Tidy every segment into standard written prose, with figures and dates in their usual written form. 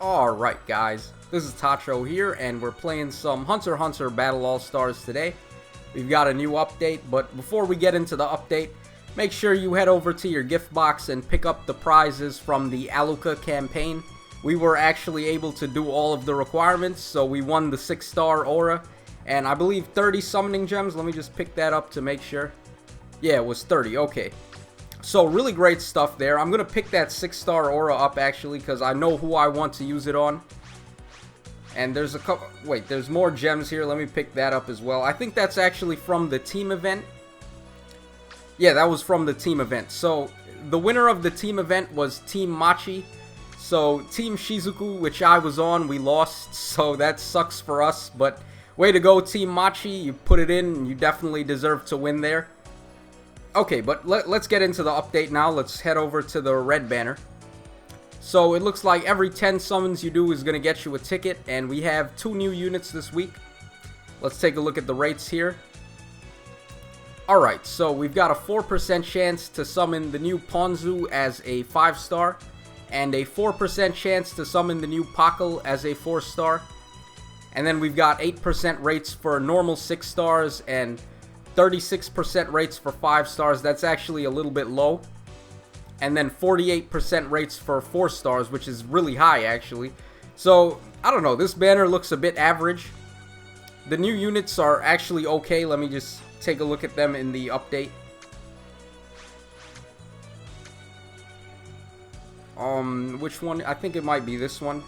Alright guys, this is Tacho here, and we're playing some Hunter x Hunter Battle All-Stars today. We've got a new update, but before we get into the update, make sure you head over to your gift box and pick up the prizes from the Alluka campaign. We were actually able to do all of the requirements, so we won the 6-star aura, and I believe 30 summoning gems. Let me just pick that up to make sure. Yeah, it was 30, okay. So really great stuff there. I'm going to pick that 6-star aura up actually because I know who I want to use it on. And there's a couple, wait, there's more gems here. Let me pick that up as well. I think that's actually from the team event. Yeah, that was from the team event. So the winner of the team event was Team Machi. So Team Shizuku, which I was on, we lost. So that sucks for us. But way to go, Team Machi. You put it in and you definitely deserve to win there. Okay, but let's get into the update now. Let's head over to the red banner. So it looks like every 10 summons you do is going to get you a ticket, and we have 2 new units this week. Let's take a look at the rates here. Alright, so we've got a 4% chance to summon the new Ponzu as a 5-star, and a 4% chance to summon the new Pokkle as a 4-star. And then we've got 8% rates for normal 6 stars, and 36% rates for 5 stars. That's actually a little bit low. And then 48% rates for 4 stars, which is really high actually. So, I don't know, this banner looks a bit average. The new units are actually okay. Let me just take a look at them in the update. Which one? I think it might be this one.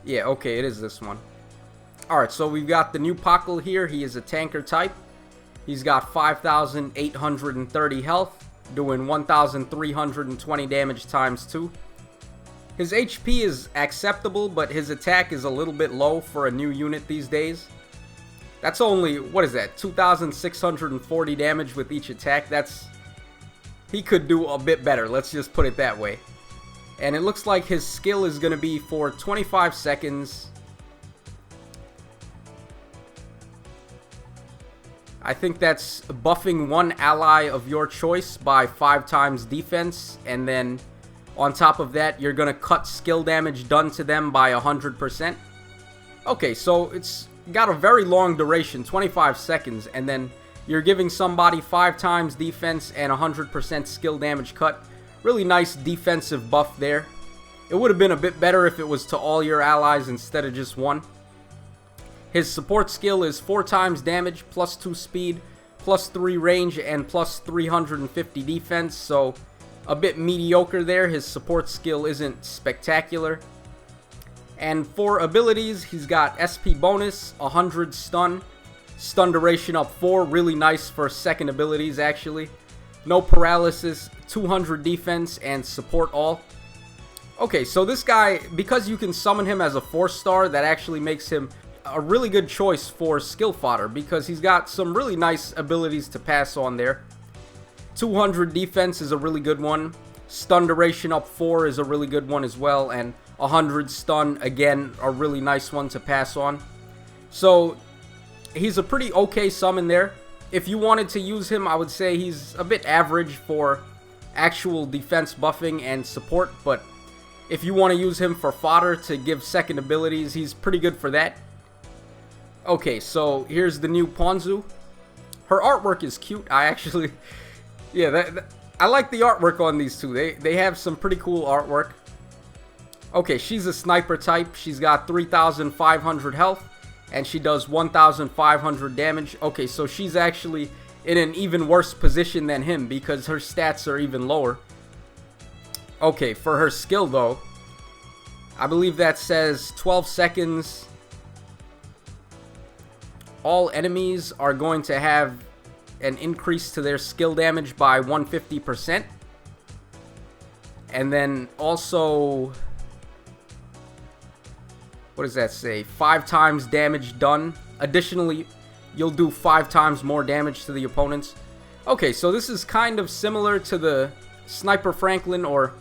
Yeah, okay, it is this one. Alright, so we've got the new Pokkle here. He is a tanker type. He's got 5,830 health, doing 1,320 damage times 2. His HP is acceptable, but his attack is a little bit low for a new unit these days. That's only, what is that, 2,640 damage with each attack. He could do a bit better, let's just put it that way. And it looks like his skill is going to be for 25 seconds. I think that's buffing one ally of your choice by 5 times defense, and then on top of that, you're going to cut skill damage done to them by 100%. Okay, so it's got a very long duration, 25 seconds, and then you're giving somebody 5 times defense and 100% skill damage cut. Really nice defensive buff there. It would have been a bit better if it was to all your allies instead of just one. His support skill is 4 times damage, plus 2 speed, plus 3 range, and plus 350 defense, so a bit mediocre there. His support skill isn't spectacular. And for abilities, he's got SP bonus, 100 stun, stun duration up 4, really nice for second abilities actually. No paralysis, 200 defense, and support all. Okay, so this guy, because you can summon him as a 4-star, that actually makes him a really good choice for skill fodder, because he's got some really nice abilities to pass on there. 200 defense is a really good one. Stun duration up 4 is a really good one as well, and 100 stun, again, a really nice one to pass on. So he's a pretty okay summon there. If you wanted to use him, I would say he's a bit average for actual defense buffing and support, but if you want to use him for fodder to give second abilities, he's pretty good for that. Okay, so here's the new Ponzu. Her artwork is cute. I actually, yeah, I like the artwork on these two. They have some pretty cool artwork. Okay, she's a sniper type. She's got 3,500 health, and she does 1,500 damage. Okay, so she's actually in an even worse position than him because her stats are even lower. Okay, for her skill though, I believe that says 12 seconds. All enemies are going to have an increase to their skill damage by 150%. And then also, what does that say? 5 times damage done. Additionally, you'll do 5 times more damage to the opponents. Okay, so this is kind of similar to the Sniper Franklin, or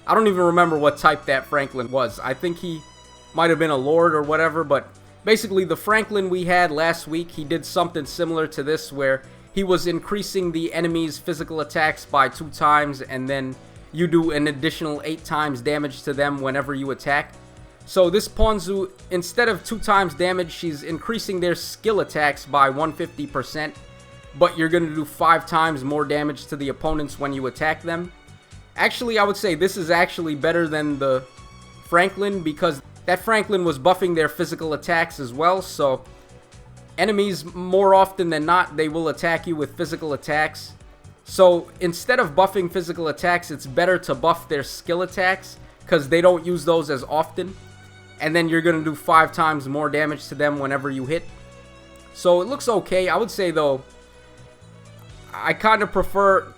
I don't even remember what type that Franklin was. I think he might have been a Lord or whatever, but basically, the Franklin we had last week, he did something similar to this where he was increasing the enemy's physical attacks by 2 times and then you do an additional 8 times damage to them whenever you attack. So this Ponzu, instead of 2 times damage, she's increasing their skill attacks by 150%, but you're going to do 5 times more damage to the opponents when you attack them. Actually, I would say this is actually better than the Franklin, because that Franklin was buffing their physical attacks as well, so enemies, more often than not, they will attack you with physical attacks. So instead of buffing physical attacks, it's better to buff their skill attacks, because they don't use those as often. And then you're going to do 5 times more damage to them whenever you hit. So it looks okay. I would say, though, I kind of prefer,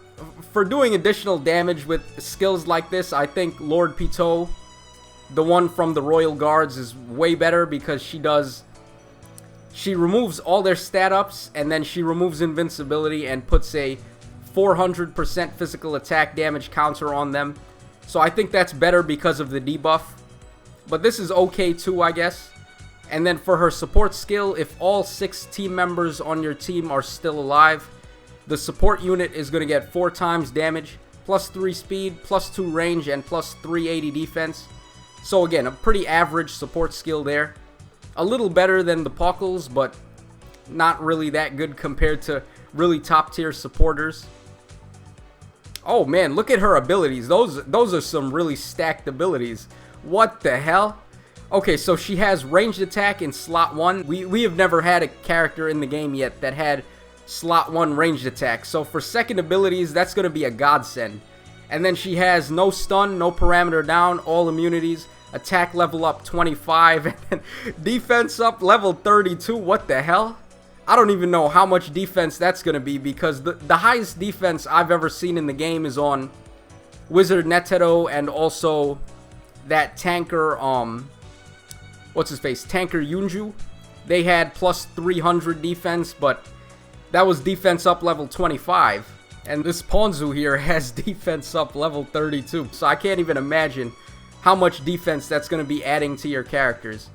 for doing additional damage with skills like this, I think Lord Pitot, the one from the Royal Guards, is way better, because she removes all their stat ups, and then she removes invincibility and puts a 400% physical attack damage counter on them. So I think that's better because of the debuff. But this is okay too, I guess. And then for her support skill, if all 6 team members on your team are still alive, the support unit is going to get 4 times damage, plus 3 speed, plus 2 range, and plus 380 defense. So again, a pretty average support skill there. A little better than the Pokkles, but not really that good compared to really top tier supporters. Oh man, look at her abilities. Those are some really stacked abilities. What the hell? Okay, so she has ranged attack in slot 1. We have never had a character in the game yet that had slot 1 ranged attack. So for second abilities, that's going to be a godsend. And then she has no stun, no parameter down, all immunities, attack level up 25, and defense up level 32. What the hell? I don't even know how much defense that's going to be, because the highest defense I've ever seen in the game is on Wizard Netero, and also that tanker, what's his face, Tanker Yunju. They had plus 300 defense, but that was defense up level 25. And this Ponzu here has defense up level 32. So I can't even imagine how much defense that's going to be adding to your characters.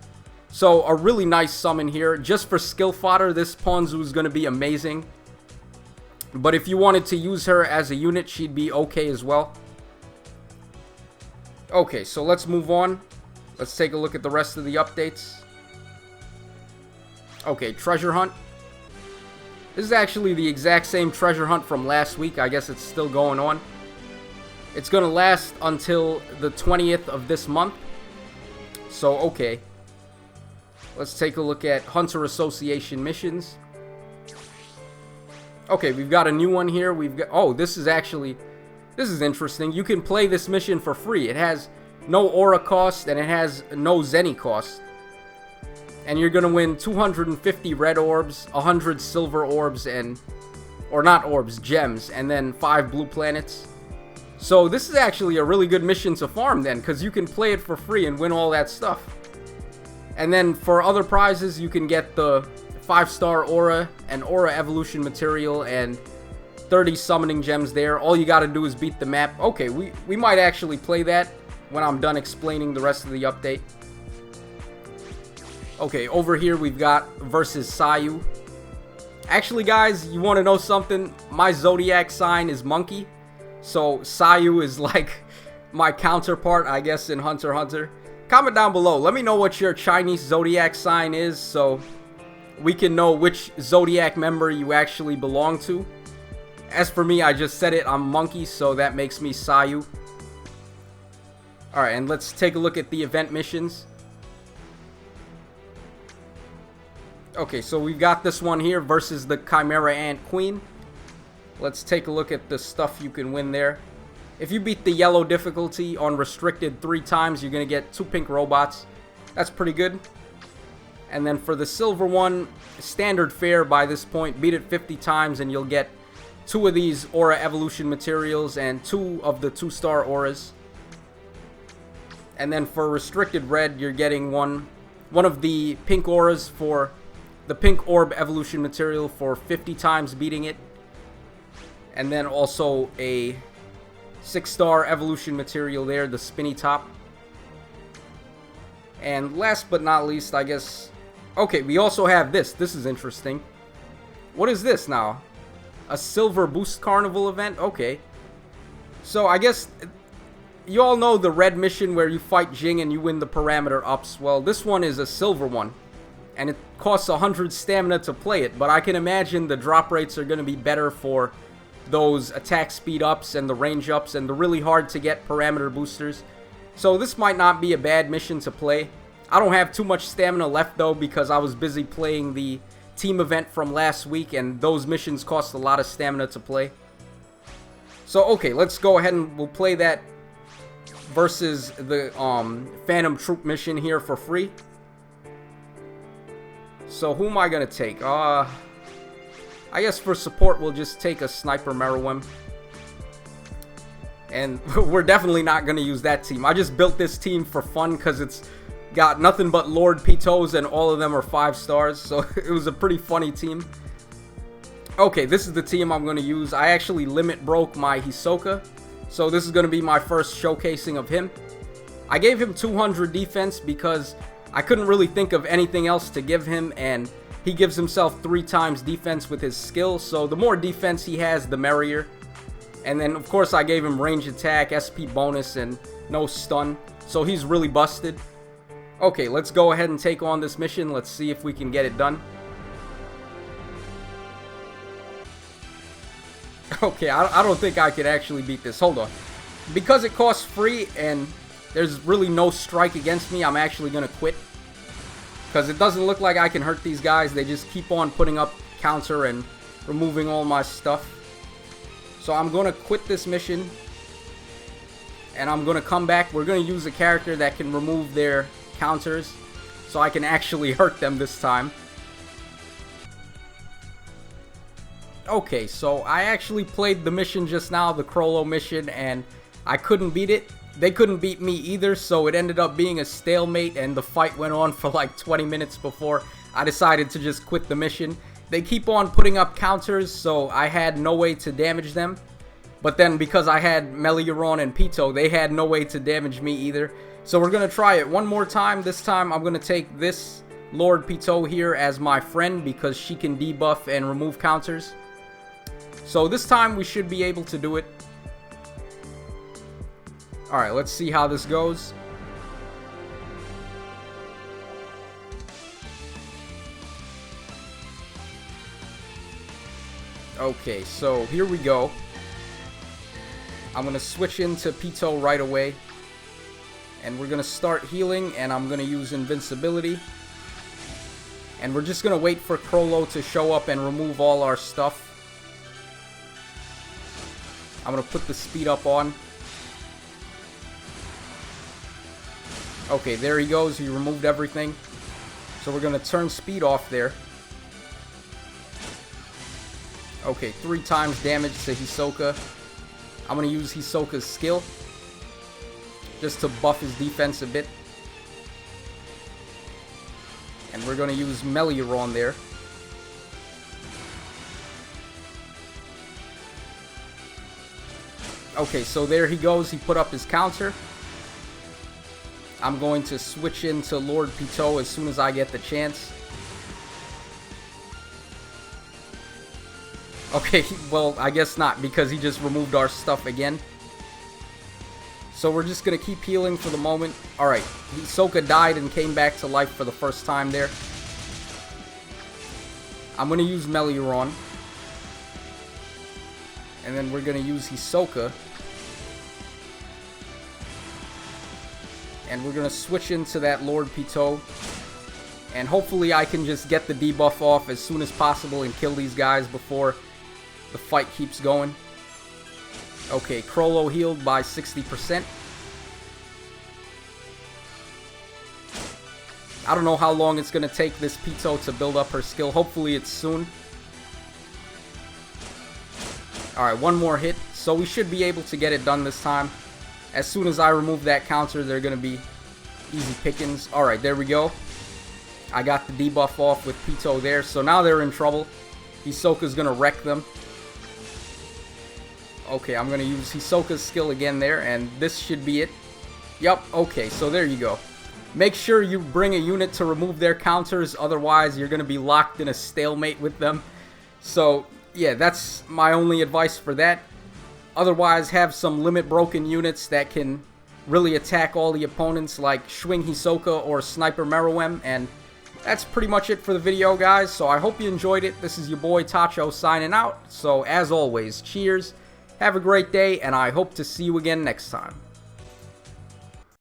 So a really nice summon here. Just for skill fodder, this Ponzu is going to be amazing. But if you wanted to use her as a unit, she'd be okay as well. Okay, so let's move on. Let's take a look at the rest of the updates. Okay, treasure hunt. This is actually the exact same treasure hunt from last week. I guess it's still going on. It's going to last until the 20th of this month. So, okay. Let's take a look at Hunter Association missions. Okay, we've got a new one here. We've got... Oh, this is interesting. You can play this mission for free. It has no aura cost, and it has no Zenny cost. And you're going to win 250 red orbs, 100 silver orbs, or not orbs, gems, and then 5 blue planets. So this is actually a really good mission to farm then, because you can play it for free and win all that stuff. And then for other prizes, you can get the 5-star aura and aura evolution material and 30 summoning gems there. All you gotta do is beat the map. Okay, we might actually play that when I'm done explaining the rest of the update. Okay, over here we've got versus Sayu. Actually, guys, you want to know something? My zodiac sign is monkey. So Sayu is like my counterpart, I guess, in Hunter x Hunter. Comment down below. Let me know what your Chinese zodiac sign is, so we can know which zodiac member you actually belong to. As for me, I just said it, I'm monkey, so that makes me Sayu. Alright, and let's take a look at the event missions. Okay, so we've got this one here versus the Chimera Ant Queen. Let's take a look at the stuff you can win there. If you beat the yellow difficulty on restricted 3 times, you're going to get 2 pink robots. That's pretty good. And then for the silver one, standard fare by this point, beat it 50 times and you'll get 2 of these aura evolution materials and 2 of the 2-star auras. And then for restricted red, you're getting one of the pink auras for the pink orb evolution material for 50 times beating it. And then also a 6-star evolution material there, the spinny top. And last but not least, I guess... Okay, we also have this. This is interesting. What is this now? A Silver Boost Carnival event? Okay. So I guess you all know the red mission where you fight Jing and you win the parameter ups. Well, this one is a silver one, and it costs 100 stamina to play it, but I can imagine the drop rates are going to be better for those attack speed ups and the range ups and the really hard to get parameter boosters. So this might not be a bad mission to play. I don't have too much stamina left though because I was busy playing the team event from last week, and those missions cost a lot of stamina to play. So okay, let's go ahead and we'll play that versus the Phantom Troop mission here for free. So who am I gonna take? I guess for support we'll just take a Sniper Meruem. And we're definitely not gonna use that team. I just built this team for fun because it's got nothing but Lord Pitos and all of them are 5 stars. So it was a pretty funny team. Okay, this is the team I'm gonna use. I actually limit broke my Hisoka, so this is gonna be my first showcasing of him. I gave him 200 defense because I couldn't really think of anything else to give him, and he gives himself 3 times defense with his skill, so the more defense he has, the merrier. And then, of course, I gave him range attack, SP bonus, and no stun, so he's really busted. Okay, let's go ahead and take on this mission. Let's see if we can get it done. Okay, I don't think I could actually beat this. Hold on. Because it costs free and there's really no strike against me, I'm actually going to quit. Because it doesn't look like I can hurt these guys. They just keep on putting up counter and removing all my stuff. So I'm going to quit this mission. And I'm going to come back. We're going to use a character that can remove their counters, so I can actually hurt them this time. Okay, so I actually played the mission just now, the Chrollo mission, and I couldn't beat it. They couldn't beat me either, so it ended up being a stalemate, and the fight went on for like 20 minutes before I decided to just quit the mission. They keep on putting up counters, so I had no way to damage them. But then because I had Meliuron and Pito, they had no way to damage me either. So we're going to try it one more time. This time I'm going to take this Lord Pito here as my friend because she can debuff and remove counters. So this time we should be able to do it. Alright, let's see how this goes. Okay, so here we go. I'm going to switch into Pito right away. And we're going to start healing, and I'm going to use invincibility. And we're just going to wait for Chrollo to show up and remove all our stuff. I'm going to put the speed up on. Okay, there he goes. He removed everything. So we're going to turn speed off there. Okay, 3 times damage to Hisoka. I'm going to use Hisoka's skill just to buff his defense a bit. And we're going to use Meliuron there. Okay, so there he goes. He put up his counter. I'm going to switch into Lord Pito as soon as I get the chance. Okay, well, I guess not, because he just removed our stuff again. So we're just going to keep healing for the moment. Alright, Hisoka died and came back to life for the first time there. I'm going to use Meliuron. And then we're going to use Hisoka. And we're going to switch into that Lord Pito. And hopefully I can just get the debuff off as soon as possible and kill these guys before the fight keeps going. Okay, Chrollo healed by 60%. I don't know how long it's going to take this Pito to build up her skill. Hopefully it's soon. Alright, one more hit. So we should be able to get it done this time. As soon as I remove that counter, they're going to be easy pickings. Alright, there we go. I got the debuff off with Pito there. So now they're in trouble. Hisoka's going to wreck them. Okay, I'm going to use Hisoka's skill again there, and this should be it. Yup, okay, so there you go. Make sure you bring a unit to remove their counters, otherwise you're going to be locked in a stalemate with them. So, yeah, that's my only advice for that. Otherwise, have some limit broken units that can really attack all the opponents like Swing Hisoka or Sniper Meruem. And that's pretty much it for the video, guys. So I hope you enjoyed it. This is your boy Tacho signing out. So as always, cheers, have a great day, and I hope to see you again next time.